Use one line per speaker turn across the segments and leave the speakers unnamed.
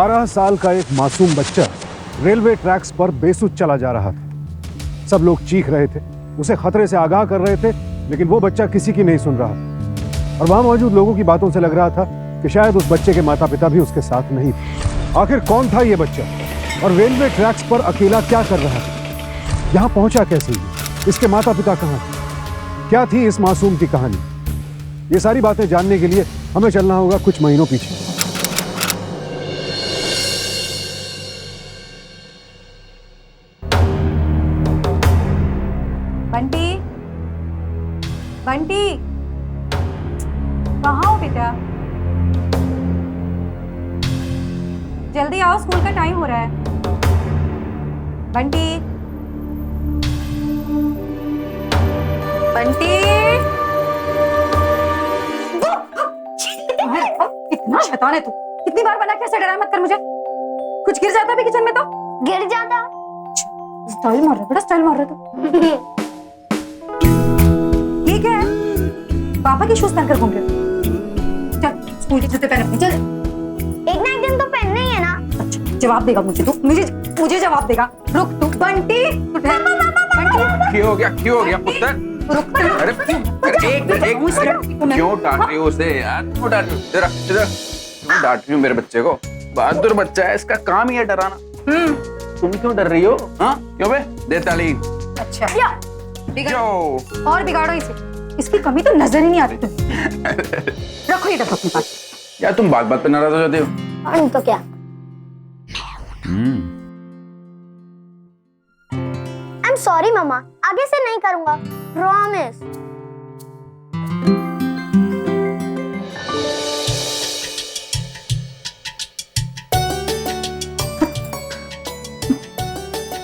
12 साल का एक मासूम बच्चा रेलवे ट्रैक्स पर बेसुध चला जा रहा था। सब लोग चीख रहे थे, उसे खतरे से आगाह कर रहे थे, लेकिन वो बच्चा किसी की नहीं सुन रहा। और वहां मौजूद लोगों की बातों से लग रहा था कि शायद उस बच्चे के माता पिता भी उसके साथ नहीं थे। आखिर कौन था ये बच्चा और रेलवे ट्रैक्स पर अकेला क्या कर रहा था? यहां पहुंचा कैसे ये? इसके माता पिता कहां थे? क्या थी इस मासूम की कहानी? ये सारी बातें जानने के लिए हमें चलना होगा कुछ महीनों पीछे।
बंटी, बंटी, कहाँ हो बेटा? जल्दी आओ, स्कूल का टाइम हो रहा है। बंटी, बंटी, इतना शैतान है तू। कितनी बार मना किया, ऐसे डरा मत कर मुझे। कुछ गिर जाता भी किचन में तो
गिर जाता।
स्टाइल मार रहा है, बड़ा स्टाइल मार रहा है तू। ये क्या है? पापा के शूज पहनकर घूम रहे हो? चल स्कूल के जूते पहन अपने, चल।
एक ना एक दिन तो पहनना ही है ना।
अच्छा, जवाब देगा मुझे तू? मुझे जवाब देगा। रुक तू। बंटी, तू ठहर। बंटी,
क्यों हो गया पुत्र?
रुक तू।
अरे क्यों डांट रही हो उसे यार? क्यों डांट रही हो? जरा क्यों डांट रही हो मेरे बच्चे को? बहादुर बच्चा है, इसका काम ही है डराना। तुम क्यों डर रही हो? हाँ क्यों बे? दे ताली।
अच्छा
जो
और बिगाड़ो इसे, इसकी कमी तो नजर ही नहीं आती तुम्हें। रखो ये डब्बा अपने पास।
यार तुम बात बात पे नाराज हो जाते हो।
और तो क्या? आई एम सॉरी मम्मा, आगे से नहीं करूंगा, प्रॉमिस।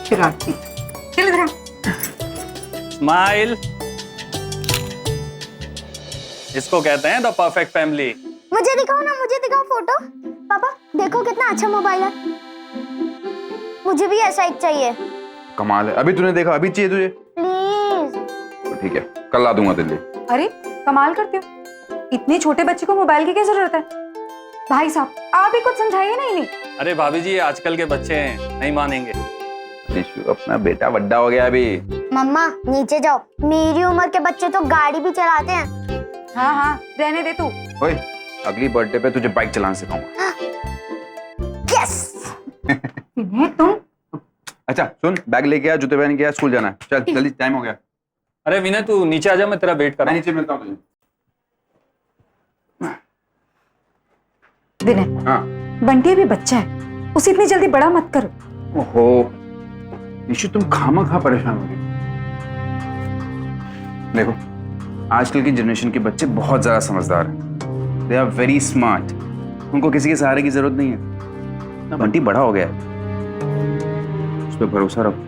शरारती। चल इधर आ।
स्माइल, इसको कहते हैं द परफेक्ट फैमिली।
मुझे दिखाओ ना, मुझे दिखाओ फोटो। पापा देखो कितना अच्छा मोबाइल है, मुझे भी ऐसा एक चाहिए।
कमाल है, अभी तूने देखा, अभी चाहिए तुझे?
प्लीज।
तो ठीक है, कल ला दूंगा तेरे लिए।
अरे कमाल करते हो, इतने छोटे बच्चे को मोबाइल की क्या जरूरत है? भाई साहब आप ही कुछ समझाइए ना इन्हें।
अरे भाभी जी, आजकल के बच्चे हैं, नहीं मानेंगे।
निशु अपना बेटा बड्डा हो गया अभी।
मम्मा नीचे जाओ, मेरी उम्र के बच्चे तो गाड़ी भी चलाते हैं।
हाँ हाँ रहने दे तू।
ओए, अगली बर्थडे पे तुझे बाइक चलाना सिखाऊंगा।
यस।
इन्हें तुम।
अच्छा सुन, बैग लेके आ, जूते पहन के आ, स्कूल जाना है। चल जल्दी, टाइम हो गया।
अरे विनय तू नीचे आ जा, मैं तेरा वेट कर
मैं
रहा हूँ।
नीचे मिलता हूँ तुझे।
विनय,
हाँ।
बंटी अभी बच्चा है, उसे इतनी जल्दी बड़ा मत करो।
ओहो निशु, तुम खामा परेशान हो गई। देखो आजकल की जनरेशन के बच्चे बहुत ज्यादा समझदार हैं। They are very smart. उनको किसी के सहारे की जरूरत नहीं है ना। बंटी बड़ा हो गया है, उस पर भरोसा रखो।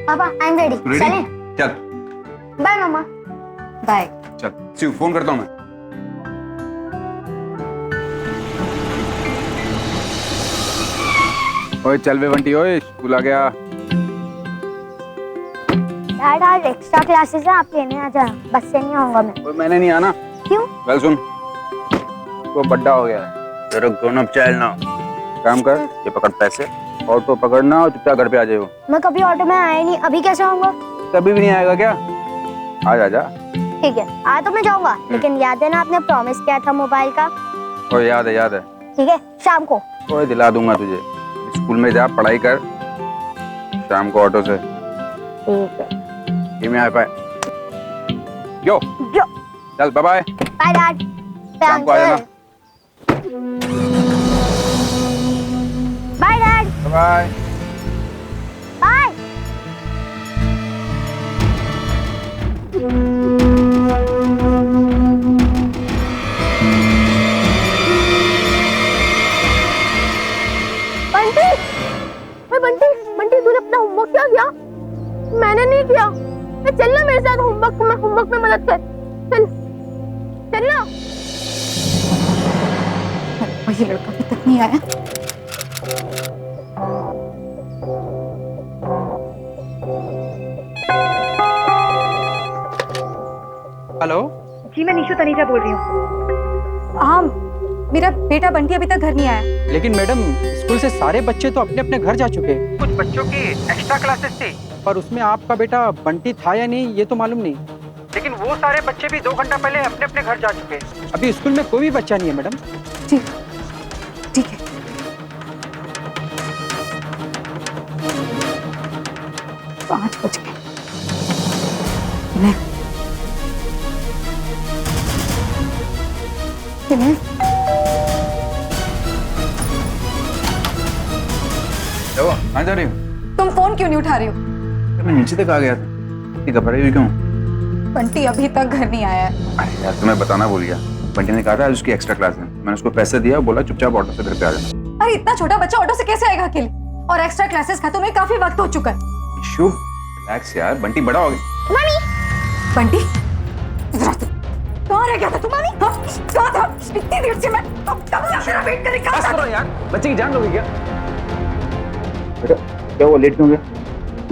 पापा आई एम रेडी।
रेडी?
चलें?
चल
बाय मम्मा।
बाय।
चल शिव, फोन करता हूँ मैं। ओए चल बे बंटी, ओए स्कूल आ गया।
डैड आज एक्स्ट्रा क्लासेस है, आप लेने आ जाना, बस से नहीं आऊंगा मैं।
ओए मैंने नहीं आना।
क्यों?
वेल सुन, वो बड्डा हो गया है, तेरा ग्रोन अप चाइल्ड ना। काम कर, ये पकड़ पैसे, ऑटो पकड़ना और चुपचाप घर पे आ जाओ।
मैं कभी ऑटो में आया नहीं, अभी कैसे आऊंगा?
कभी भी नहीं आएगा क्या? आ जा।
ठीक है, आ तो मैं जाऊंगा, लेकिन याद है ना आपने प्रॉमिस किया था मोबाइल का?
ओए याद है।
ठीक है, शाम को।
ओए दिला दूंगा तुझे। स्कूल में जा, पढ़ाई कर, शाम को ऑटो से।
ठीक है।
में हाई फाई। यो चल, बाय बाय।
Bye dad.
शाम को आ जाना।
Bye dad.
Bye
bye. Bunty तूने अपना होमवर्क क्या किया? मैंने नहीं किया। चलना मेरे साथ होमवर्क में मदद कर। चलना।
वही लड़का अभी तक नहीं आया।
हेलो
जी मैं निशु तनीजा बोल रही हूँ। हाँ मेरा बेटा बंटी अभी तक घर नहीं आया।
लेकिन मैडम स्कूल से सारे बच्चे तो अपने अपने घर जा चुके हैं। कुछ बच्चों की एक्स्ट्रा क्लासेस थी, पर उसमें आपका बेटा बंटी था या नहीं ये तो मालूम नहीं। लेकिन वो सारे बच्चे भी 2 घंटा पहले अपने अपने घर जा चुके हैं। अभी स्कूल में कोई भी बच्चा नहीं है मैडम।
जी ठीक है। 5 बज गए।
क्या हुआ? कहाँ जा रही हो?
तुम फोन क्यों नहीं उठा रही हो?
मैं नीचे तक आ गया था। इतनी घबराई हुई क्यों?
बंटी अभी तक घर नहीं आया है।
अरे यार तुम्हें बताना भूल गया। बंटी ने कहा था आज उसकी एक्स्ट्रा क्लास है। मैंने उसको पैसे दिया, बोला चुपचाप ऑटो से घर पे आ जाना।
अरे इतना छोटा बच्चा ऑटो से कैसे आएगा अकेले? और एक्स्ट्रा क्लासेस खत्म हुए काफी वक्त हो चुका है।
शुभ रिलैक्स यार, बंटी बड़ा हो गया।
बंटी इधर आ तू। कहाँ रह गया था तू मामी? हाँ, कहाँ था? इतनी देर से मैं अब तब से तेरा वेट कर रही। कहाँ था?
यार, बच्चे की जान लोगे क्या? बेटा क्या हुआ, लेट क्यों गया?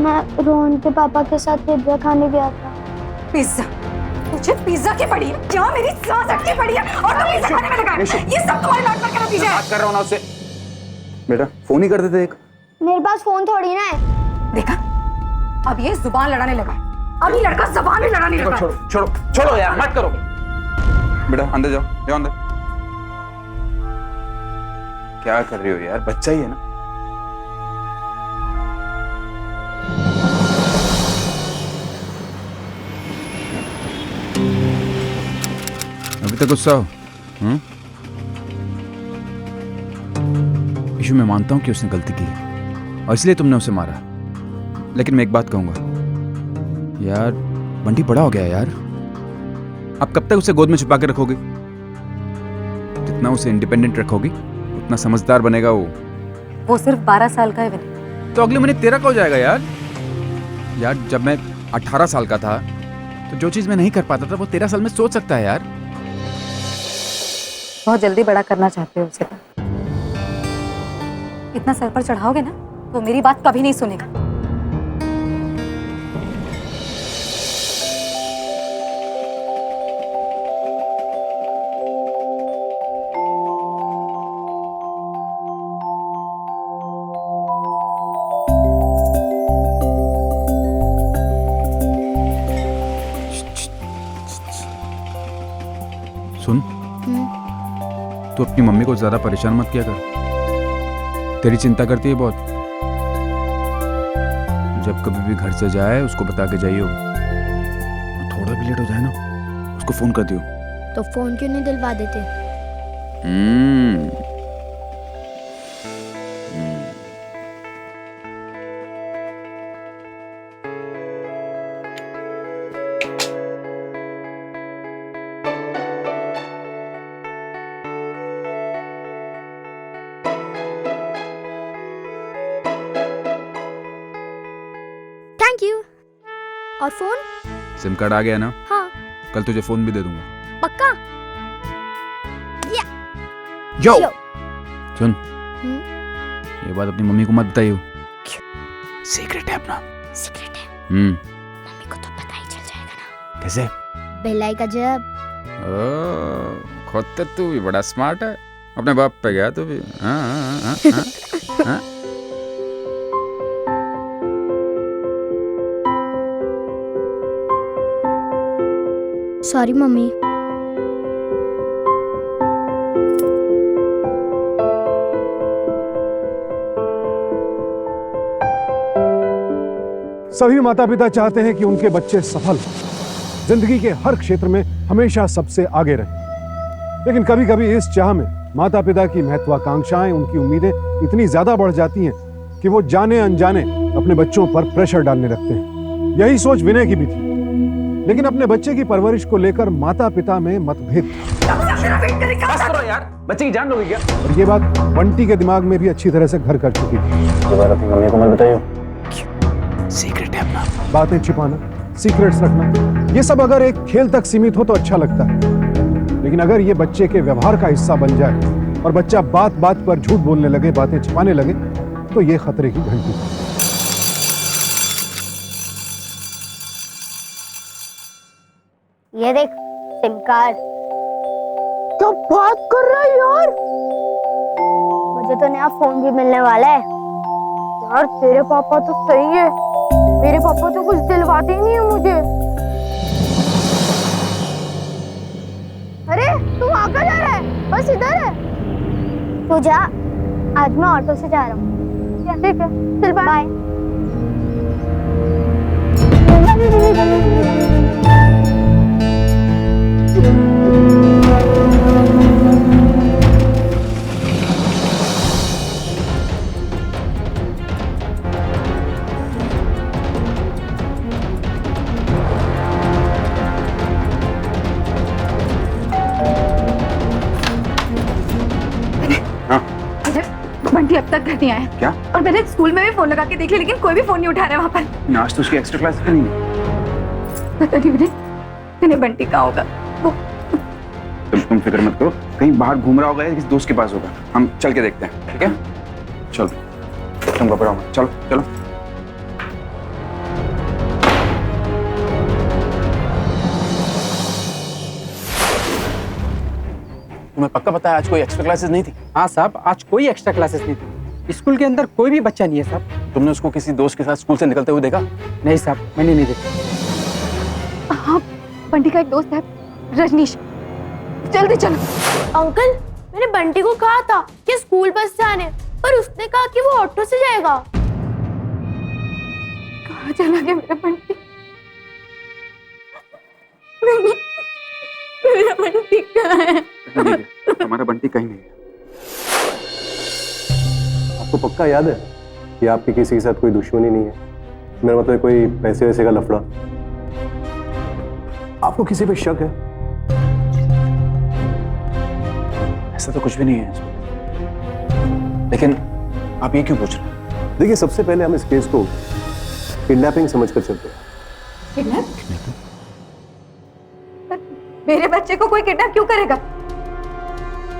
मैं रोहन के पापा के साथ पिज्जा खाने गया था।
पिज्जा? तुझे पिज्जा की पड़ी है? क्या मेरी सांस अटकी पड़ी है? और तुम पिज्जा खाने में लगा है? ये सब तुम्हारे नाटक का नतीजा है।
बात कर रहा हूँ ना उससे। बेटा फोन ही कर देते एक।
मेरे पास फोन थोड़ी ना है।
देखा? अब ये जुबान लड़ाने लगा है। अब ये लड़का जुबान भी लड़ाने लगा है।
छोड़ो छोड़ो छोड़ो यार, मत करो। बेटा अंदर जाओ, जाओ अंदर। क्या कर रही हो यार, बच्चा ही है ना। अभी तक गुस्सा हो? इशू मैं मानता हूं कि उसने गलती की है और इसलिए तुमने उसे मारा, लेकिन मैं एक बात कहूंगा यार, बंटी बड़ा हो गया यार। अब कब तक उसे गोद में छुपा के रखोगे? जितना उसे इंडिपेंडेंट रखोगी उतना समझदार बनेगा वो
सिर्फ 12 साल का है विनय।
तो अगले महीने 13 का हो जाएगा यार। यार जब मैं 18 साल का था तो जो चीज मैं नहीं कर पाता था वो 13 साल में सोच सकता है यार।
बहुत जल्दी बड़ा करना चाहते हो उसे। इतना सर पर चढ़ाओगे ना तो मेरी बात कभी नहीं सुनेगा।
सुन, तू अपनी मम्मी को ज्यादा परेशान मत किया कर। तेरी चिंता करती है बहुत। जब कभी भी घर से जाए उसको बता के जाइयो। थोड़ा भी लेट हो जाए ना उसको फोन कर दियो।
तो फोन क्यों नहीं दिलवा देते? Thank you. और फोन?
सिम कार्ड आ गया ना?
हाँ।
कल तुझे फोन भी दे दूंगा।
पक्का?
यो
यो।
सुन, ये बात अपनी मम्मी को मत बताइयो। सीक्रेट है अपना।
सीक्रेट है। मम्मी को तो पता ही चल जाएगा ना।
कैसे?
बेलाई का जब।
खुद तो तू भी बड़ा स्मार्ट है। अपने बाप पे गया तू भी। हाँ।
Sorry mummy.
सभी माता पिता चाहते हैं कि उनके बच्चे सफल हों, जिंदगी के हर क्षेत्र में हमेशा सबसे आगे रहें। लेकिन कभी कभी इस चाह में माता पिता की महत्वाकांक्षाएं, उनकी उम्मीदें इतनी ज्यादा बढ़ जाती हैं कि वो जाने अनजाने अपने बच्चों पर प्रेशर डालने लगते हैं। यही सोच विनय की भी थी, लेकिन अपने बच्चे की परवरिश को लेकर माता पिता में मतभेद था।
यार, बच्चे की जान लोगे क्या?
और ये बात बंटी के दिमाग में भी अच्छी तरह से घर कर चुकी थी।
ये बात अपनी मम्मी को मत बताइयो।
सीक्रेट है अपना।
बातें छिपाना, सीक्रेट्स रखना, ये सब अगर एक खेल तक सीमित हो तो अच्छा लगता है, लेकिन अगर ये बच्चे के व्यवहार का हिस्सा बन जाए और बच्चा बात बात पर झूठ बोलने लगे, बातें छिपाने लगे, तो ये खतरे की घंटी है।
ये देख, सिम कार्ड। क्या बात कर रहा है यार? मुझे तो नया फोन भी मिलने वाला है यार। तेरे पापा तो सही है, मेरे पापा तो कुछ दिलवाते ही नहीं है मुझे। अरे तू वहाँ कहाँ जा रहा है? बस इधर है। तू जा, आज मैं ऑटो से जा रहा हूँ। ठीक है, चल बाय।
बंटी अब तक घर नहीं आया।
क्या?
और मैंने स्कूल में भी फोन लगा के देख लिया, लेकिन कोई भी फोन नहीं उठा रहा है वहाँ पर।
आज तो उसकी एक्स्ट्रा क्लास भी नहीं है।
पता नहीं मैंने बंटी कहाँ होगा वो।
तुम फिक्र मत करो, कहीं बाहर घूम रहा होगा या किसी दोस्त के पास होगा। हम चल के देखते हैं, ठीक है? चलो, तुम घबराओ मत, चलो चलो।
तुम्हें पक्का पता है आज कोई एक्स्ट्रा क्लासेस नहीं थी?
हाँ साहब, आज कोई एक्स्ट्रा क्लासेस नहीं थी। स्कूल के अंदर कोई भी बच्चा नहीं है साहब।
तुमने उसको किसी दोस्त के साथ स्कूल से निकलते हुए देखा?
नहीं साहब, मैंने नहीं देखा।
हाँ, बंटी का एक दोस्त है रजनीश, जल्दी चलो।
अंकल, मैंने बंटी को कहा था कि स्कूल बस से आने, पर उसने कहा कि वो ऑटो से जाएगा।
कहाँ चला गया मेरा बंटी? मेरा बंटी कहाँ है?
हमारा बंटी कहीं नहीं है।
आपको पक्का याद है कि आपकी किसी के साथ कोई दुश्मनी नहीं है? मेरा मतलब कोई पैसे वैसे का लफड़ा? आपको किसी पे शक है?
ऐसा तो कुछ भी नहीं है इसमें। लेकिन आप ये क्यों पूछ रहे हैं?
देखिए, सबसे पहले हम इस केस को किडनैपिंग समझकर चलते हैं।
किडनैप? मेरे बच्चे को कोई किडनैप क्यों करेगा?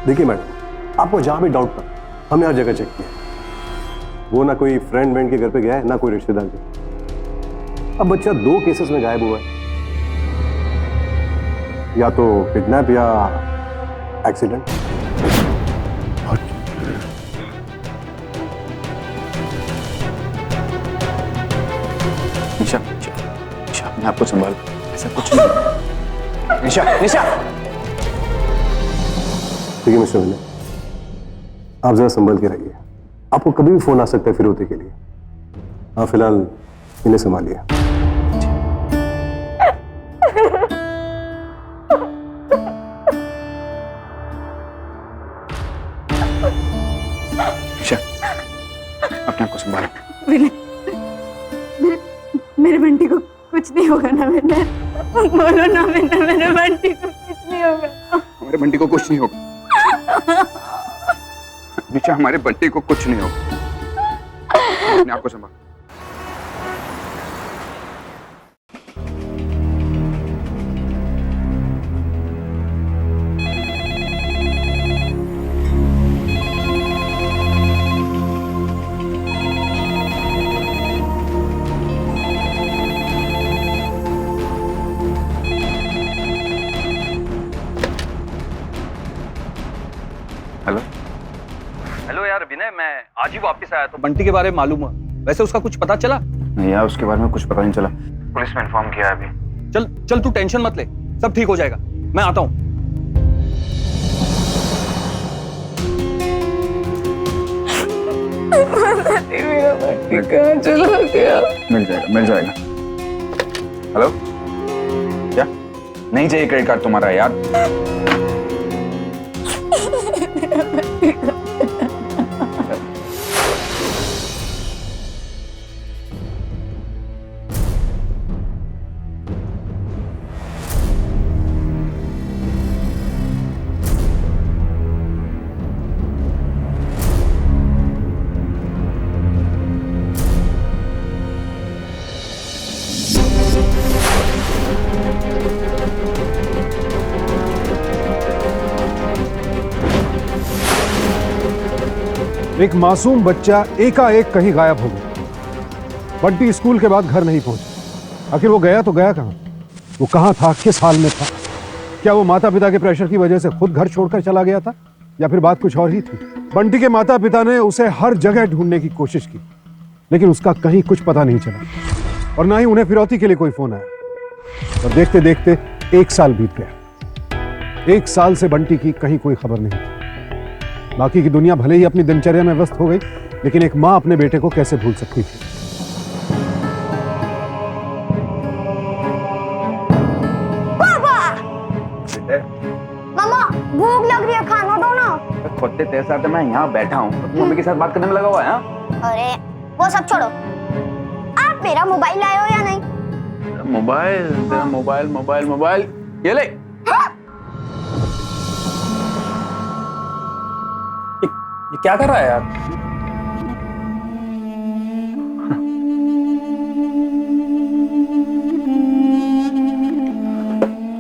देखिए मैडम, आपको जहां भी डाउट था, हमने हर जगह चेक किया। वो ना कोई फ्रेंड के घर पे गया है, ना कोई रिश्तेदार के। अब बच्चा 2 केसेस में गायब हुआ है, या तो किडनैप या एक्सीडेंट।
निशा, निशा, अपने आप को संभाल, ऐसा कुछ नहीं। निशा, निशा।
ठीक है मिस्टर विनय, आप जरा संभल के रहिए। आपको कभी भी फोन आ सकता है फिरौती के लिए। आप फिलहाल इन्हें संभालिए।
निशा, अपने आप को संभाल।
मेरे बंटी को कुछ नहीं होगा ना? मैंने बोलो ना, मेरे बंटी को कुछ नहीं होगा।
हमारे बंटी को कुछ नहीं होगा। निशा, हमारे बंटी को कुछ नहीं होगा। अपने आप को संभाल। हेलो
हेलो यार विनय, मैं आज ही वापस आया तो बंटी के बारे में मालूम हुआ। वैसे उसका कुछ पता चला?
नहीं यार, उसके बारे में कुछ पता नहीं चला। पुलिस में इन्फॉर्म किया है अभी।
चल चल, तू टेंशन मत ले, सब ठीक हो जाएगा। मैं आता हूँ।
मिल जाएगा, मिल जाएगा। हेलो, क्या नहीं चाहिए क्रेडिट कार्ड तुम्हारा यार?
एक मासूम बच्चा एकाएक कहीं गायब हो गया। बंटी स्कूल के बाद घर नहीं पहुंचा। आखिर वो गया तो गया कहां? वो कहां था, किस हाल में था? क्या वो माता पिता के प्रेशर की वजह से खुद घर छोड़कर चला गया था, या फिर बात कुछ और ही थी? बंटी के माता पिता ने उसे हर जगह ढूंढने की कोशिश की, लेकिन उसका कहीं कुछ पता नहीं चला, और ना ही उन्हें फिरौती के लिए कोई फोन आया। और देखते देखते 1 साल बीत गया। 1 साल से बंटी की कहीं कोई खबर नहीं थी। बाकी की दुनिया भले ही अपनी दिनचर्या में व्यस्त हो गई, लेकिन एक मां अपने बेटे को कैसे भूल सकती थी?
मामा भूख लग रही है, खाना दो ना।
खोते तेरे साथ मैं यहाँ बैठा हूँ, मम्मी के साथ बात करने में लगा हुआ है। हाँ?
अरे वो सब छोड़ो, आप मेरा मोबाइल लाए हो या नहीं?
मोबाइल, तेरा मोबाइल मोबाइल मोबाइल, ये ले।
ये क्या कर रहा है यार?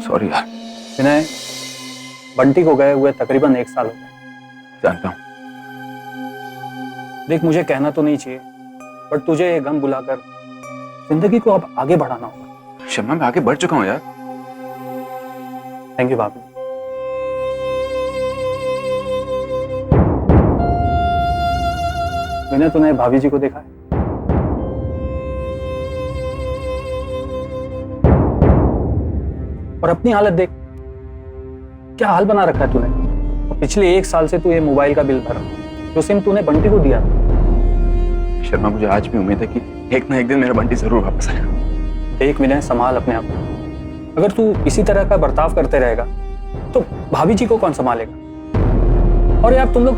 सॉरी यार।
विनय, बंटी को गए हुए तकरीबन 1 साल हो गए।
जानता हूँ।
देख, मुझे कहना तो नहीं चाहिए, बट तुझे ये गम बुलाकर जिंदगी को अब आगे बढ़ाना होगा।
शर्मा, मैं आगे बढ़ चुका हूँ यार।
थैंक यू भाभी। विनय, तूने भाभी जी को देखा है? और अपनी हालत देख, क्या हाल बना रखा है तूने। पिछले 1 साल से तू ये मोबाइल का बिल भर, जो सिम तूने बंटी को दिया।
शर्मा, मुझे आज भी उम्मीद है कि एक ना एक दिन मेरा बंटी जरूर वापस आएगा।
देख विनय, संभाल अपने आप को। अगर तू इसी तरह का बर्ताव करते रहेगा तो भाभी जी को कौन संभालेगा? और यार, तुम लोग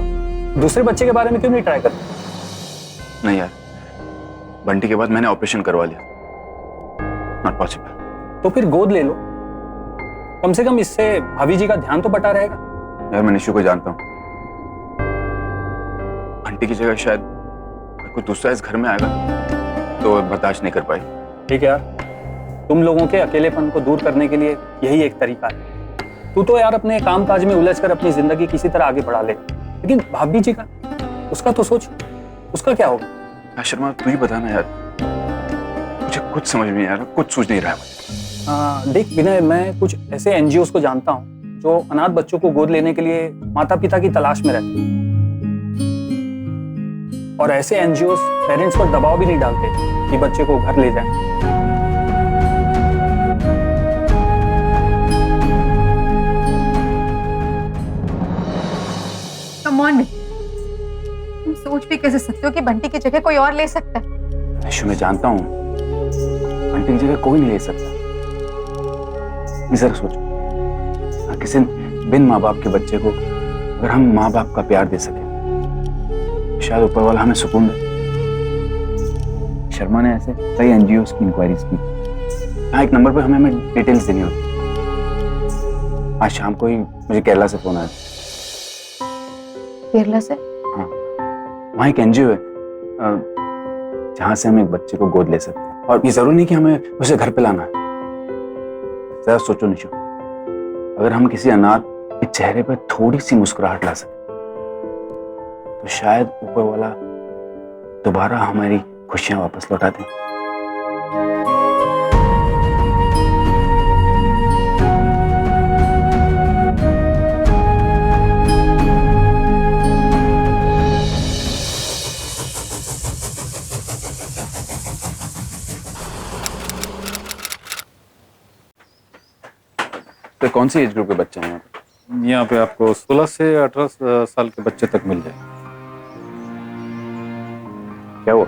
दूसरे बच्चे के बारे में क्यों नहीं ट्राई करते?
नहीं यार, बंटी के बाद मैंने ऑपरेशन करवा लिया। Not possible.
तो फिर गोद ले लो, कम से कम इससे भाभी जी का ध्यान तो बटा रहेगा।
यार, मैं निशु को जानता हूँ। बंटी की जगह शायद कोई दूसरा इस घर में आएगा तो बर्दाश्त नहीं कर पाई।
ठीक है यार, तुम लोगों के अकेलेपन को दूर करने के लिए यही एक तरीका है। तू तो यार अपने कामकाज में उलझकर अपनी जिंदगी किसी तरह आगे बढ़ा ले, लेकिन भाभी जी का, उसका तो सोच, उसका क्या होगा?
यार शर्मा, तू ही बताना यार, मुझे कुछ समझ में नहीं आ रहा, कुछ सूझ नहीं रहा है मुझे।
देख विनय, मैं कुछ ऐसे एनजीओ को जानता हूँ जो अनाथ बच्चों को गोद लेने के लिए माता पिता की तलाश में रहते हैं, और ऐसे एनजीओ पेरेंट्स पर दबाव भी नहीं डालते कि बच्चे को घर ले जाएं।
कम ऑन, तुम सोच भी कैसे सकते हो कि बंटी की जगह कोई और ले सकता है?
निशु, मैं जानता हूँ बंटी की जगह कोई नहीं ले सकता। जरा सोचो, किसी बिन माँ बाप के बच्चे को अगर हम माँ बाप का प्यार दे सके, शायद ऊपर वाला हमें सुकून दे। शर्मा ने ऐसे कई एनजीओ की इंक्वायरीज की। यहाँ एक नंबर पर हमें डिटेल्स देनी होती। आज शाम को ही मुझे केरला से फोन आया।
केरला से?
हाँ, वहाँ एक एनजीओ है जहाँ से हम एक बच्चे को गोद ले सकते हैं, और ये जरूरी नहीं कि हमें उसे घर पे लाना है। जरा सोचो निशु, अगर हम किसी अनाथ के चेहरे पर थोड़ी सी मुस्कुराहट ला सके तो शायद ऊपर वाला दोबारा हमारी खुशियां वापस लौटा दें। तो कौन सी एज ग्रुप के बच्चे हैं
यहाँ पे आपको 16 से 18 साल के बच्चे तक मिल जाए।
क्या हुआ?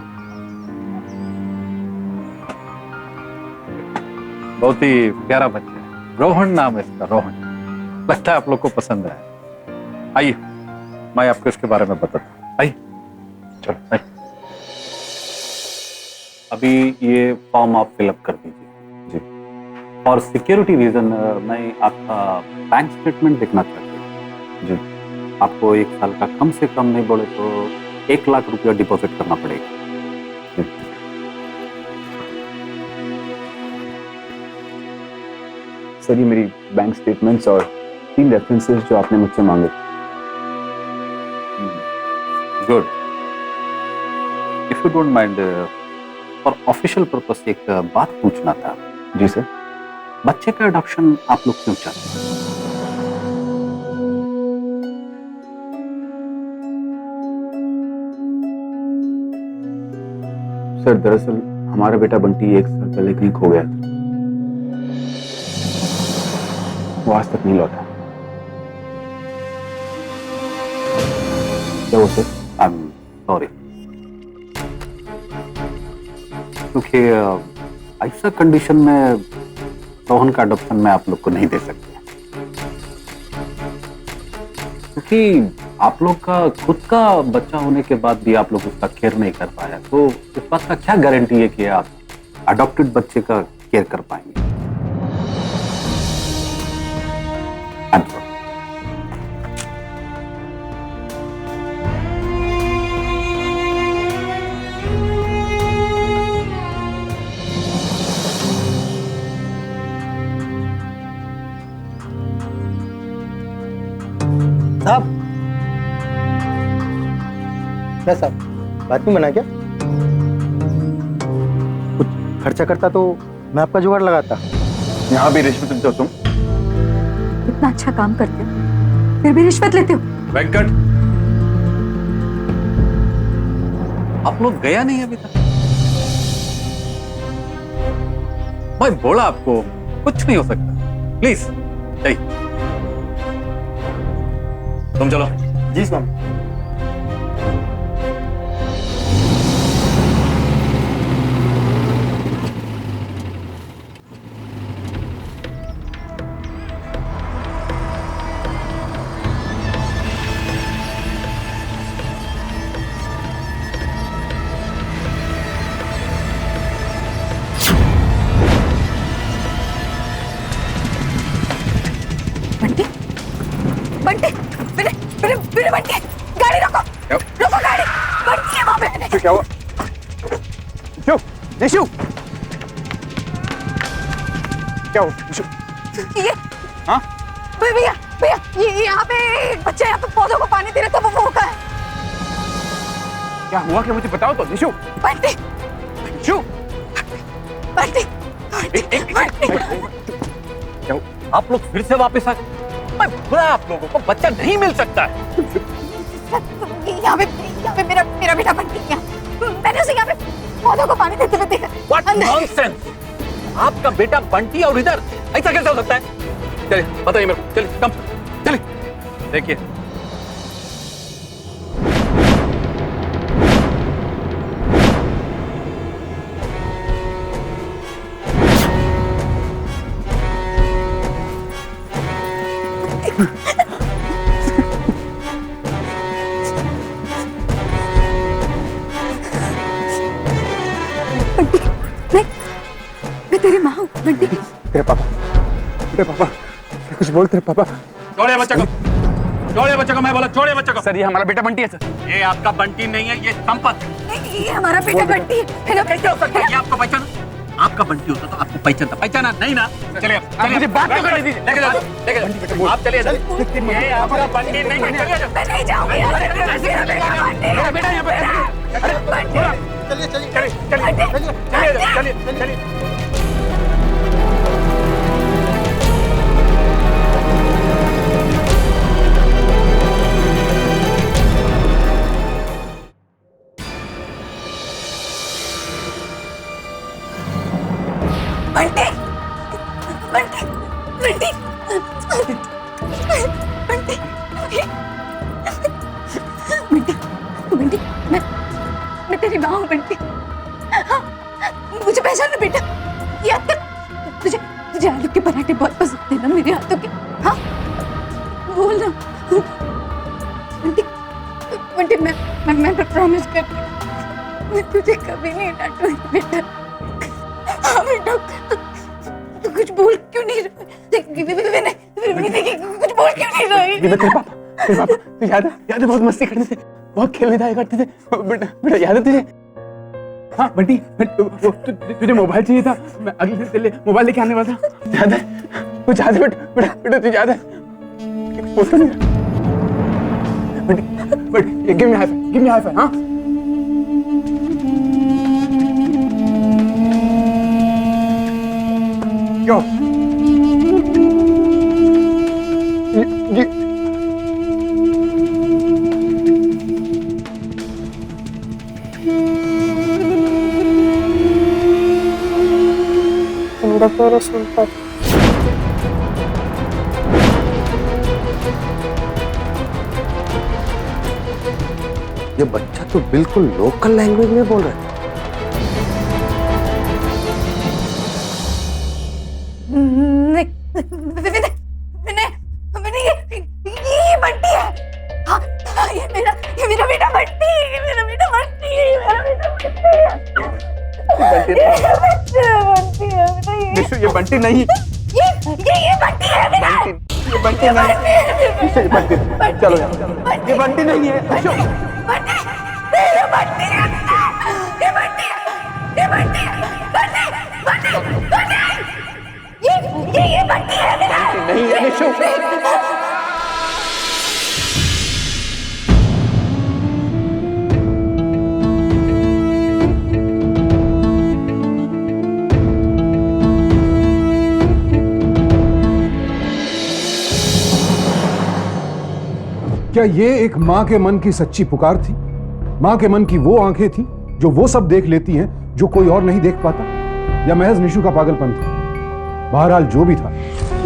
बहुत ही प्यारा बच्चा है, रोहन नाम है इसका, रोहन। लगता है आप लोग को पसंद है। आइए, मैं आपको इसके बारे में बताता हूँ। आइए, चलो आइए। अभी ये फॉर्म आप फिलअप कर दीजिए। और सिक्योरिटी रीजन मैं आपका बैंक स्टेटमेंट देखना चाहती हूँ। जी, आपको 1 साल का कम से कम नहीं बोले तो 1 लाख रुपया डिपॉजिट करना पड़ेगा।
सर, ये मेरी बैंक स्टेटमेंट्स और 3 रेफरेंसेस जो आपने मुझसे मांगे।
Good. If you don't mind, for official purpose एक बात पूछना था।
जी सर।
बच्चे का अडॉप्शन आप लोग क्यों चाहते हैं? सर दरअसल हमारा बेटा बंटी 1 साल पहले कहीं खो गया था। वो आज तक नहीं लौटा। क्या वो सर? आई एम सॉरी, क्योंकि ऐसा कंडीशन में रोहन का अडॉप्शन मैं आप लोग को नहीं दे सकते, क्योंकि आप लोग का खुद का बच्चा होने के बाद भी आप लोग उसका केयर नहीं कर पाया, तो इस बात का क्या गारंटी है कि आप अडॉप्टेड बच्चे का केयर कर पाएंगे? I'm sorry.
साहब, क्या साहब, बात नहीं बना क्या? कुछ खर्चा करता तो मैं आपका जुगाड़ लगाता।
यहाँ भी रिश्वत लेते हो तुम?
इतना अच्छा काम करते हो फिर भी रिश्वत लेते हो?
वेंकट, आप लोग गया नहीं अभी तक? मैं बोला आपको कुछ नहीं हो सकता। प्लीज चाहिए, तुम चलो।
जी स्वामी।
बंटी, बंटी, मेरे मेरे मेरे बंटी, गाड़ी रोको, रोको गाड़ी, बंटी है वहाँ पे।
क्या हुआ? निशु, निशु, क्या हुआ? निशु,
ये
हाँ?
भैया भैया, ये यहाँ पे एक बच्चा यहाँ पे पौधों को पानी दे रहा था, वो का है।
क्या हुआ? क्या मुझे बताओ तो निशु।
बंटी,
निशु,
बंटी,
क्या हुआ?
आप लोग फिर से वापस आ गए। मैं बोला आप लोगों को बच्चा नहीं मिल सकता है।
यहाँ पे मेरा मेरा बेटा बंटी है। मैंने उसे यहाँ पे पौधों को पानी देते हुए देखा।
What nonsense! आपका बेटा बंटी और इधर ऐसा कैसे हो सकता है? चलिए बताइए मेरे को, चलिए कम चलिए। देखिए
मैं तेरी माँ हूँ बंटी।
तेरे पापा, कुछ बोल तेरे पापा।
छोड़िए बच्चे को, छोड़िए बच्चे को, मैं बोला छोड़िए बच्चे को।
सर ये हमारा बेटा बंटी है सर।
ये आपका बंटी नहीं है, ये संपत।
ये हमारा बेटा बंटी है।
कैसे हो सकता है? ये आपको पहचाना? आपका बंटी होता तो आपको पहचाना नहीं ना? चलिए
आप मुझे बात तो करने दीजिए।
लेके जाओ, लेके जाओ। आप चलिए, ये आपका बंटी नहीं है, चलिए जाओ।
मैं नहीं जाऊंगी।
मेरा बेटा यहाँ पे।
चलिए चलिए
चलिए।
बंटी, बंटी, बंटी, बंटी, बंटी, बंटी, मैं तेरी माँ हूँ बंटी। हाँ, मुझे पहचान बेटा। ये हाथ तक तुझे आलू के पराठे बहुत पसंद है ना मेरे हाथों के? हाँ, बोल ना बंटी। बंटी मैं प्रॉमिस करती हूँ मैं तुझे कभी नहीं डांटूंगी बेटा। हाँ बेटा, तू कुछ बोल क्यों नहीं रहा? कुछ बोल क्यों नहीं रही?
तेरे पापा तुझे याद है बहुत मस्ती करते थे, बहुत खेलने जाया करते थे बेटा याद है तुझे? हाँ बंटी, तुझे मोबाइल चाहिए था, मैं अगले दिन तेरे लिए मोबाइल लेके आने वाला था, याद है? कुछ याद है बेटा तुझे याद है? बोल तो नहीं Bunty, give me high five. हाँ क्यों?
सुनकर।
ये बच्चा तो बिल्कुल लोकल लैंग्वेज में बोल रहा है।
ये बंटी है। हाँ, ये मेरा बेटा बंटी है। ये मेरा बेटा बंटी है। ये मेरा बेटा बंटी है।
निशु, ये बंटी नहीं।
ये बंटी है मेरा।
ये बंटी नहीं। ये बंटी, चलो यार, ये बंटी नहीं है। निशु,
बंटी है। ये बंटी है। ये बंटी है। ये बंटी है मेरा।
नहीं है निशु।
क्या ये एक माँ के मन की सच्ची पुकार थी? माँ के मन की वो आंखें थी जो वो सब देख लेती हैं जो कोई और नहीं देख पाता, या महज निशु का पागलपन था? बहरहाल जो भी था,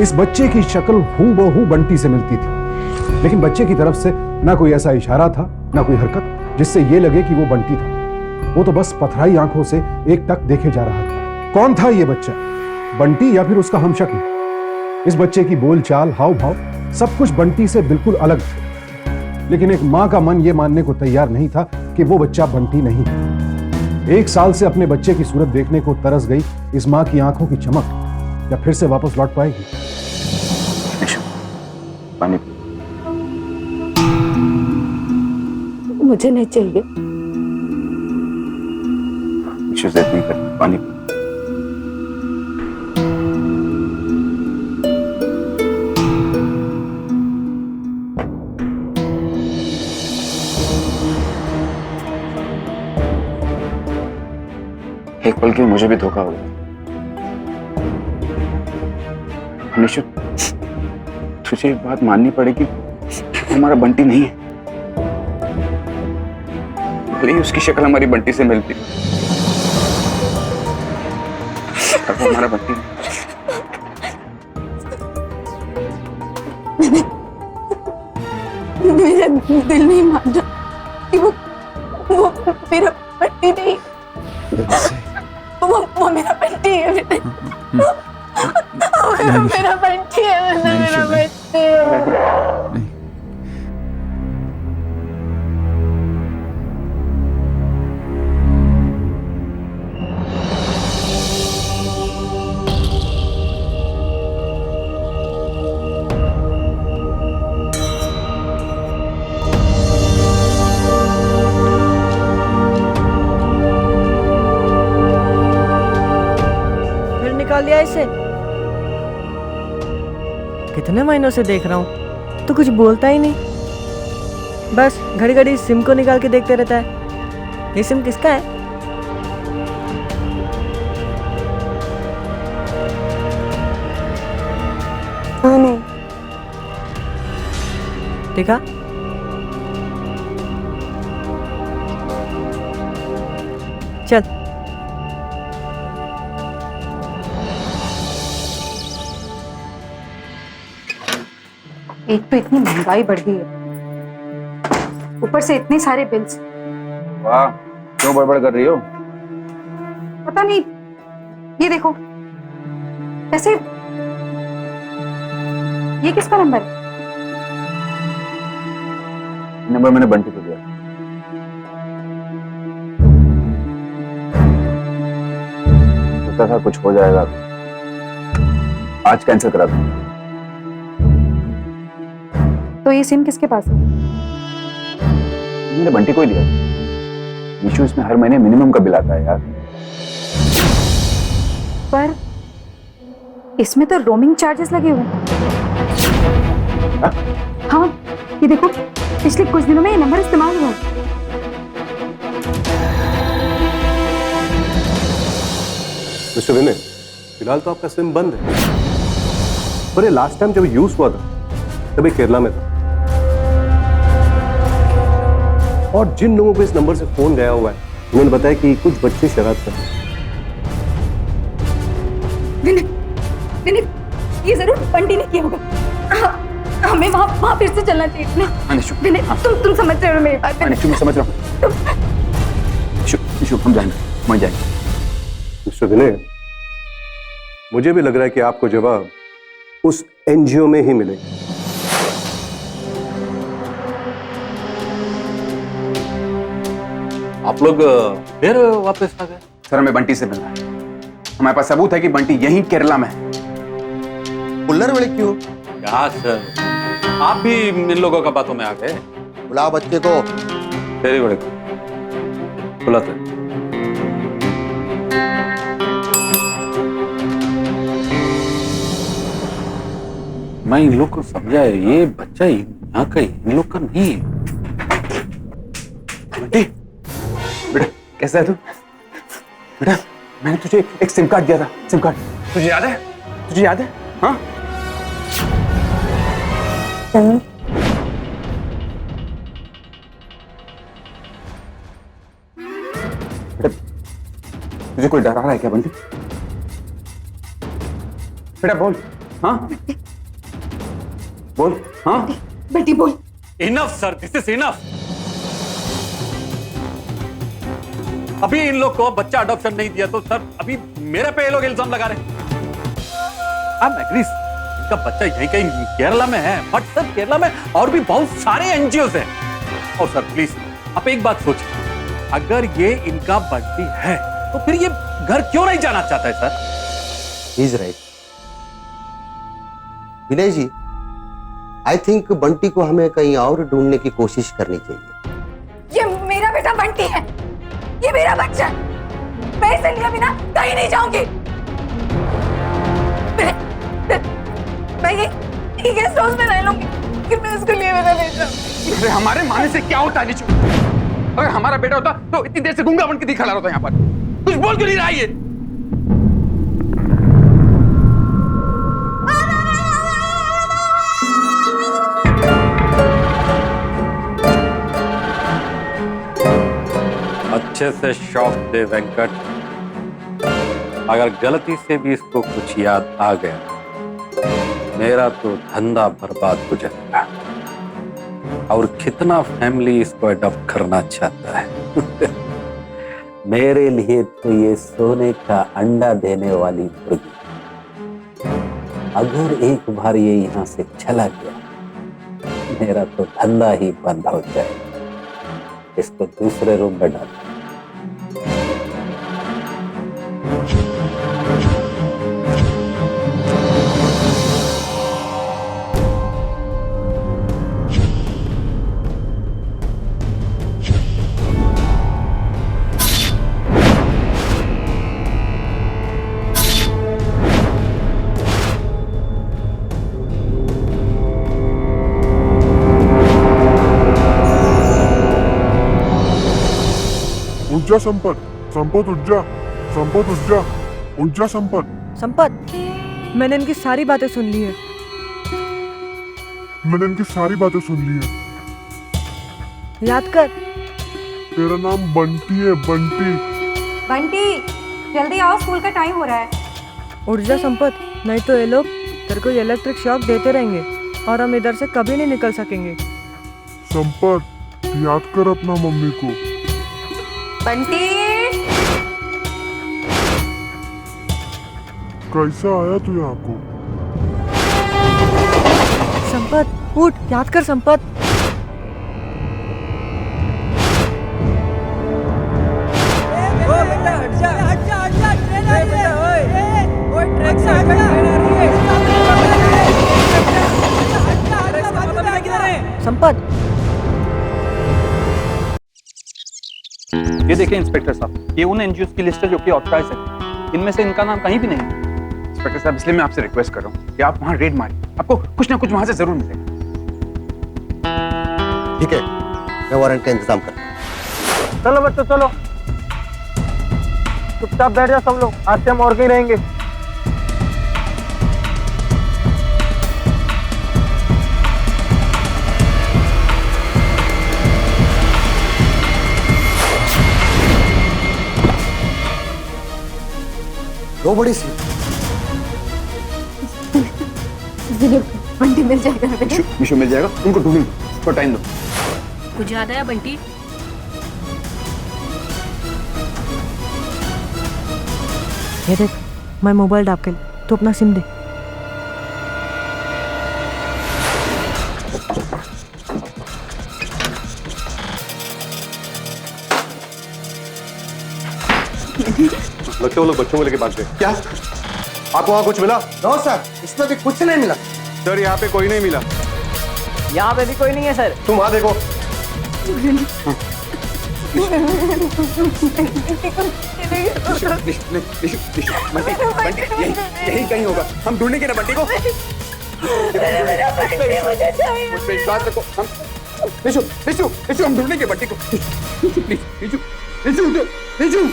इस बच्चे की शक्ल हूबहू बंटी से मिलती थी, लेकिन बच्चे की तरफ से ना कोई ऐसा इशारा था, ना कोई हरकत जिससे ये लगे कि वो बंटी था। वो तो बस पथराई आंखों से एक टक देखे जा रहा था। कौन था ये बच्चा? बंटी या फिर उसका हमशक्ल? इस बच्चे की बोलचाल, हाव भाव, सब कुछ बंटी से बिल्कुल अलग था। लेकिन एक माँ का मन यह मानने को तैयार नहीं था कि वो बच्चा बंटी नहीं है। 1 साल से अपने बच्चे की सूरत देखने को तरस गई इस माँ की आंखों की चमक या फिर से वापस लौट पाएगी?
पानी।
मुझे नहीं चाहिए।
निशु, जिद नहीं कर, पानी। एक पल के मुझे भी धोखा हो गया। निशु, तुझे एक बात माननी पड़ेगी, हमारा बंटी नहीं है। भले ही उसकी शक्ल हमारी बंटी से मिलती, पर वो हमारा बंटी नहीं।
मेरा दिल नहीं मान रहा कि वो मेरा बंटी नहीं। वो मेरा बंटी है। मेरा बंटी है। मेरा बंटी है।
निकाल लिया इसे। कितने महीनों से देख रहा हूँ तो कुछ बोलता ही नहीं, बस घड़ी घड़ी सिम को निकाल के देखते रहता है। ये सिम किसका है?
हाँ नहीं।
देखा? चल।
एक तो इतनी महंगाई बढ़ गई है, ऊपर से इतने सारे बिल्स।
वाह, क्यों बड़बड़ कर रही हो?
पता नहीं, ये देखो ऐसे। ये किसका नंबर है?
नंबर मैंने बंटी को दिया। सोचा था कुछ हो जाएगा, आज कैंसिल करा दूं।
तो ये सिम किसके पास है?
मैंने बंटी को ही दिया। निशु, इसमें हर महीने मिनिमम का बिल आता है यार।
पर इसमें तो रोमिंग चार्जेस लगे हुए हैं। हाँ, ये देखो पिछले कुछ दिनों में ये नंबर इस्तेमाल हुआ है।
मिस्टर विनय, फिलहाल तो आपका सिम बंद है, पर ये लास्ट टाइम जब यूज हुआ था तभी केरला में था, और जिन लोगों को इस नंबर से फोन गया हुआ है उन्होंने बताया कि कुछ बच्चे शरारत कर रहे हैं।
ये जरूर बंटी ने किया होगा। हमें वहाँ फिर से चलना चाहिए ना।
अनिशु,
विनय, तुम समझ रहे हो मेरी बात?
अनिशु, मैं समझ रहा हूँ। निशु, हम जाएंगे, वहीं जाएंगे।
मिस्टर विनय, मुझे भी लग रहा है कि आपको जवाब उस एनजीओ में ही मिलेगा।
आप लोग फिर वापस आ गए?
सर, हमें बंटी से मिलना है। हमारे पास सबूत है कि बंटी यहीं केरला में है।
कुल्लर वाले क्यों?
क्या सर, आप भी इन लोगों का बातों में आ गए?
बुलाओ बच्चे को।
वेरी गुड, बुलाते। मैं इन लोग को समझा, ये बच्चा यहाँ का इन लोग का नहीं है।
बंटी, बेटा कैसा है तू? बेटा, मैंने तुझे एक सिम कार्ड दिया था। सिम कार्ड तुझे याद है? तुझे याद है? हाँ? बेटा, तुझे कोई डरा रहा है क्या बंटी? बेटा बोल। हाँ बोल। हाँ
बंटी बोल।
Enough sir, this is enough. अभी इन लोग को बच्चा अडॉप्शन नहीं दिया तो सर अभी मेरे पे ये लोग इल्जाम लगा रहे हैं। इनका बच्चा यहीं कहीं केरला में है, बट सर केरला में और भी बहुत सारे एनजीओ हैं। और सर प्लीज आप एक बात सोचिए, अगर ये इनका बंटी है तो फिर ये घर क्यों नहीं जाना चाहता है sir?
Is right Vinay ji, I think Bunty को हमें कहीं और ढूंढने की कोशिश करनी चाहिए।
ये मेरा बेटा बंटी है, ये मेरा बच्चा है। मैं इसे लिए बिना कहीं नहीं जाऊंगी। मैं ये गेस्ट हाउस में रह लूंगी, फिर मैं उसको लिए बिना नहीं जाऊंगी।
अरे हमारे माने से क्या होता है निशु? अगर हमारा बेटा होता तो इतनी देर से गूंगा बन के दिखा रहा होता यहाँ पर। कुछ बोल क्यों नहीं रहा ये?
अच्छे से शौक दे वेंकट, अगर गलती से भी इसको कुछ याद आ गया मेरा तो धंधा बर्बाद हो जाएगा। और कितना फैमिली इसको अडॉप्ट करना चाहता है। मेरे लिए तो ये सोने का अंडा देने वाली मुर्गी, अगर एक बार ये यहाँ से चला गया मेरा तो धंधा ही बंद हो जाएगा। इसको दूसरे रूम में डाल।
ऊर्जा संपत, संपत ऊर्जा, संपत ऊर्जा, ऊर्जा संपत।
संपत, मैंने इनकी सारी बातें सुन ली है।
मैंने इनकी सारी बातें सुन ली है।
याद कर,
तेरा नाम बंटी है, बंटी।
बंटी, जल्दी आओ, स्कूल का टाइम हो रहा है।
ऊर्जा संपत, नहीं तो ये लोग तेरे को इलेक्ट्रिक शॉक देते रहेंगे और हम इधर से कभी नहीं निकल सकेंगे।
संपत, याद कर अपना मम्मी को।
बंटी,
कैसा आया तू यहाँ को?
संपत, उठ, याद कर संपत। संपत,
ये देखिए इंस्पेक्टर साहब, ये उन एनजीओ की लिस्ट है जो कि ऑथराइज है। इनमें से इनका नाम कहीं भी नहीं है।
इंस्पेक्टर साहब, इसलिए मैं आपसे रिक्वेस्ट कर रहा हूँ कि आप वहाँ रेड मारिए, आपको कुछ ना कुछ वहाँ से जरूर मिलेगा।
ठीक है, मैं वारंट का इंतजाम करता हूँ।
चलो बच्चों चलो, चुपचाप बैठ जाओ सब लोग, आज से हम और कहीं रहेंगे।
लो बड़ी सी।
बंटी मिल जाएगा ना बेटा।
विशु मिल जाएगा, उनको ढूंढेंगे, उसको टाइम दो।
कुछ याद आया बंटी? ये देख, मैं मोबाइल डाल के तो अपना सिम दे।
लगता है वो लोग बच्चों को लेके भाग गए।
क्या?
आपको वहाँ कुछ मिला?
नो सर, इसमें भी कुछ नहीं मिला।
सर यहाँ पे कोई नहीं मिला।
यहाँ पे भी कोई नहीं है सर।
तुम वहाँ देखो।
बंटी यही कहीं होगा, हम ढूंढेंगे ना बंटी को। मुझ पे विश्वास रखो, हम विशु विशु विशु हम ढूंढेंगे बंटी को। प्लीज विशु विशु विशु।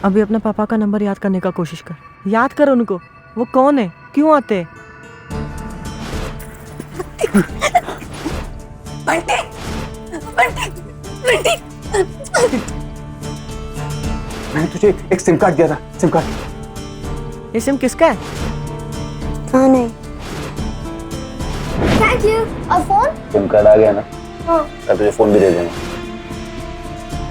अभी अपने पापा का नंबर याद करने का कोशिश कर। याद कर उनको, वो कौन है, क्यों आते हैं।
बंटी बंटी बंटी।
मैंने तुझे एक सिम कार्ड दिया था, सिम कार्ड।
ये सिम किसका है?
हाँ नहीं। Thank you. और फोन?
सिम कार्ड आ गया ना,
हाँ।
तब तुझे फोन भी दे देंगे।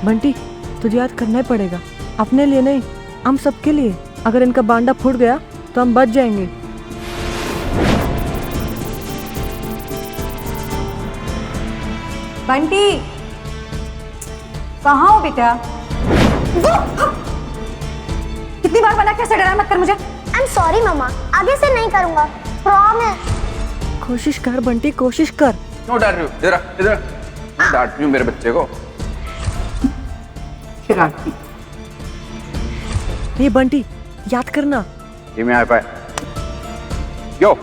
बंटी तुझे याद करना ही पड़ेगा, अपने लिए नहीं, हम सबके लिए। अगर इनका बांडा फूट गया तो हम बच जाएंगे।
बंटी कहाँ हो बेटा? कितनी बार मना किया, ऐसे डरा मत कर मुझे।
आई एम सॉरी मम्मा, आगे से नहीं करूंगा, प्रॉमिस।
कोशिश कर बंटी, कोशिश कर।
क्यों डांट रही हो? इधर इधर डांट रही हूँ मेरे बच्चे को।
शरारती।
ये बंटी याद करना।
ये मैं आ पाए। यो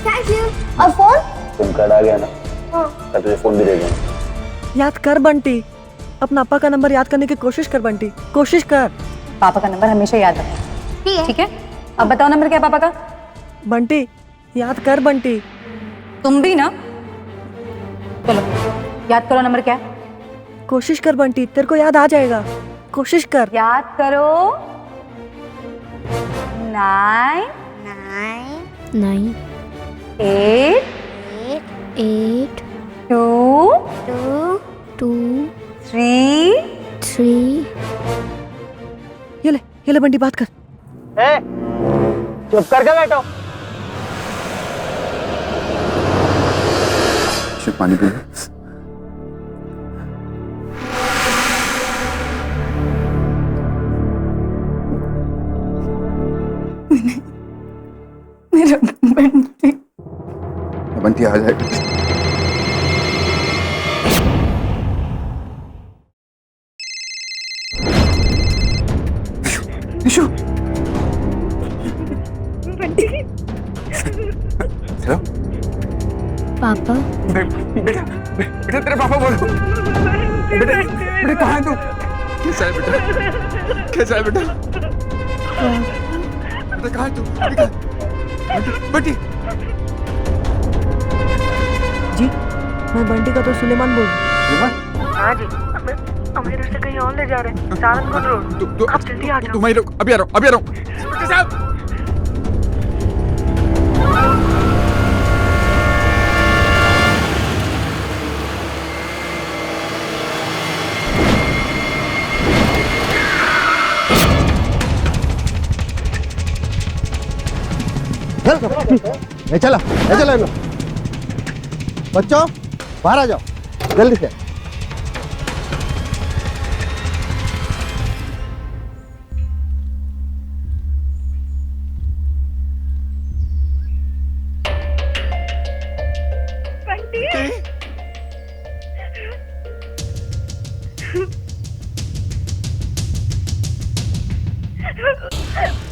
थैंक यू। और फोन?
सिम कार्ड आ गया ना,
हाँ।
तब तुझे फोन भी दे देंगे।
याद कर बंटी, अपना पापा का नंबर याद करने की कोशिश कर बंटी, कोशिश कर।
पापा का नंबर हमेशा याद रखना, ठीक है? अब बताओ नंबर क्या है पापा का?
बंटी याद कर बंटी।
तुम भी ना, चलो याद करो नंबर क्या है।
कोशिश कर बंटी, तेरे को याद आ जाएगा, कोशिश कर।
याद करो। 9
9
8
8
2
2
3
3।
ये ले बंटी, बात कर।
चुप करके बैठो।
पानी पी।
मेरा बंटी।
बंटी आ जाएगा। विशु हेलो
पापा।
बेटा बेटा तेरे पापा बोलो। बेटा बेटा कहाँ है तू? कैसा है बेटा? कैसा है बेटा? बेटा कहाँ है तू? बंटी
जी, मैं बंटी का तो सुलेमान बोल रहा हूँ।
हाँ जी, हमें रास्ते कहीं और ले जा रहे हैं, सहारनपुर रोड। आप जल्दी आ जाओ।
तुम वहीं रहो, अभी आ रहा हूँ, अभी आ रहा हूँ। बेटा साहब
ले चला इनको। बच्चों बाहर आ जाओ जल्दी से।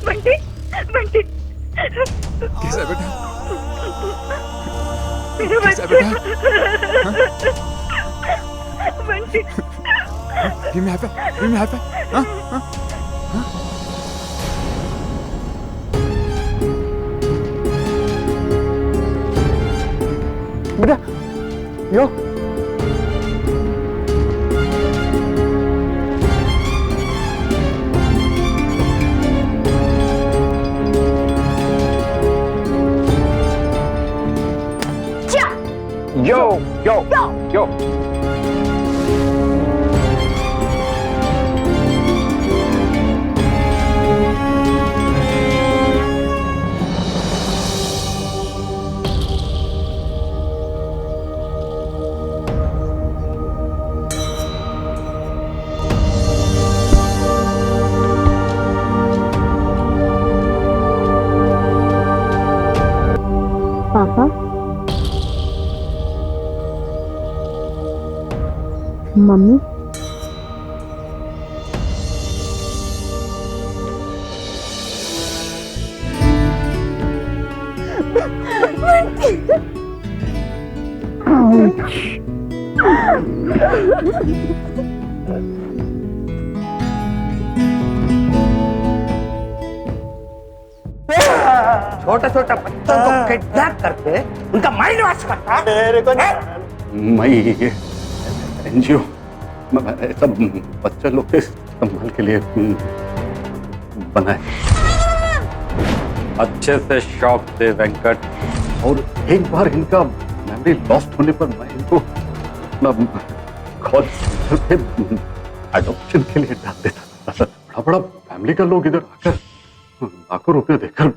बंटी बंटी
कैसा है बेटा?
मेरा
कैसा है
बच्चा।
बेटा?
Bunty
Give me high five. Give me high five. हाँ? हाँ? हाँ? बेटा यो
यो यो यो।
पापा, मम्मी,
छोटा छोटा बच्चों को किडनैप करके उनका माइंड वॉश करता
मैं ये एनजीओ सब बच्चे लोग के संभाल के लिए बनाए। अच्छे से शॉक थे वेंकट, और एक बार इनका मेमोरी लॉस्ट होने पर मैं इनको कॉल सेंटर पे एडॉप्शन के लिए डाल देता था। बड़ा बड़ा फैमिली का लोग इधर आकर लाखों रुपए देकर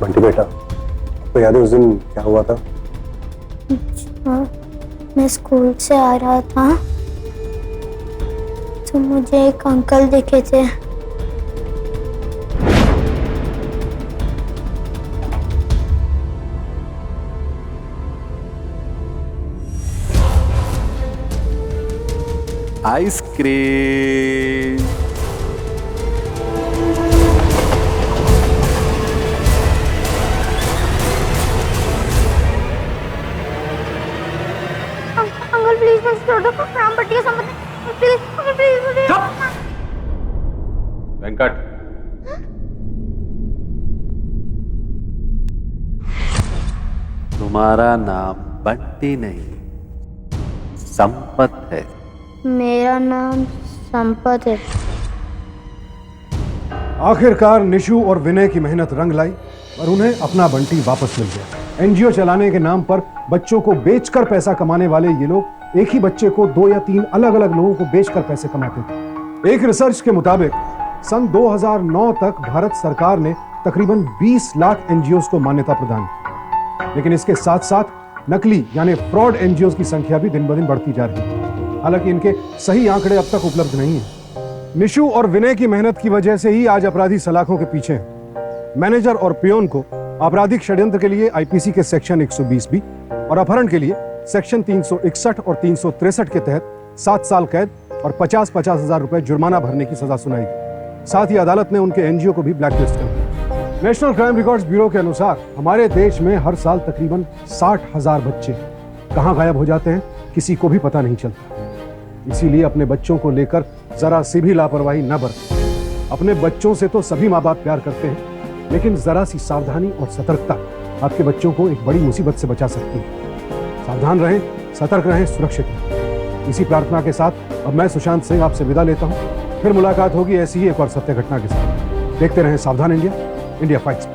बंटी बेटा, आपको याद है उस दिन क्या हुआ था?
मैं स्कूल से आ रहा था तो मुझे एक अंकल दिखे थे।
आइसक्रीम।
अंकल प्लीज मत छोड़ो, राम भट्टी का संबंध है, प्लीज प्लीज।
वेंकट, तुम्हारा नाम बंटी नहीं संपत है।
मेरा नाम संपत है।
आखिरकार निशु और विनय की मेहनत रंग लाई और उन्हें अपना बंटी वापस मिल गया। एनजीओ चलाने के नाम पर बच्चों को बेचकर पैसा कमाने वाले ये लोग एक ही बच्चे को 2 या 3 अलग अलग लोगों को बेचकर पैसे कमाते थे। एक रिसर्च के मुताबिक सन 2009 तक भारत सरकार ने तकरीबन 20 लाख एनजीओ को मान्यता प्रदान की, लेकिन इसके साथ साथ नकली यानी फ्रॉड एनजीओ की संख्या भी दिन ब दिन बढ़ती जा रही है। हालांकि इनके सही आंकड़े अब तक उपलब्ध नहीं है। निशु और विनय की मेहनत की वजह से ही आज अपराधी सलाखों के पीछे हैं। मैनेजर और पियोन को आपराधिक षड्यंत्र के लिए आईपीसी के सेक्शन 120 और अपहरण के लिए सेक्शन 361 और 363 के तहत 7 साल कैद और 50-50 हजार रुपए जुर्माना भरने की सजा सुनाई गई। साथ ही अदालत ने उनके एनजीओ को भी ब्लैकलिस्ट कर दिया। नेशनल क्राइम रिकॉर्ड्स ब्यूरो के अनुसार हमारे देश में हर साल तकरीबन 60,000 बच्चे कहां गायब हो जाते हैं किसी को भी पता नहीं चलता। इसीलिए अपने बच्चों को लेकर जरा सी भी लापरवाही न बरतें। अपने बच्चों से तो सभी माँ बाप प्यार करते हैं, लेकिन जरा सी सावधानी और सतर्कता आपके बच्चों को एक बड़ी मुसीबत से बचा सकती है। सावधान रहें, सतर्क रहें, सुरक्षित रहें। इसी प्रार्थना के साथ अब मैं सुशांत सिंह आपसे विदा लेता हूं। फिर मुलाकात होगी ऐसी ही एक और सत्य घटना के साथ। देखते रहें सावधान इंडिया, इंडिया फाइट्स।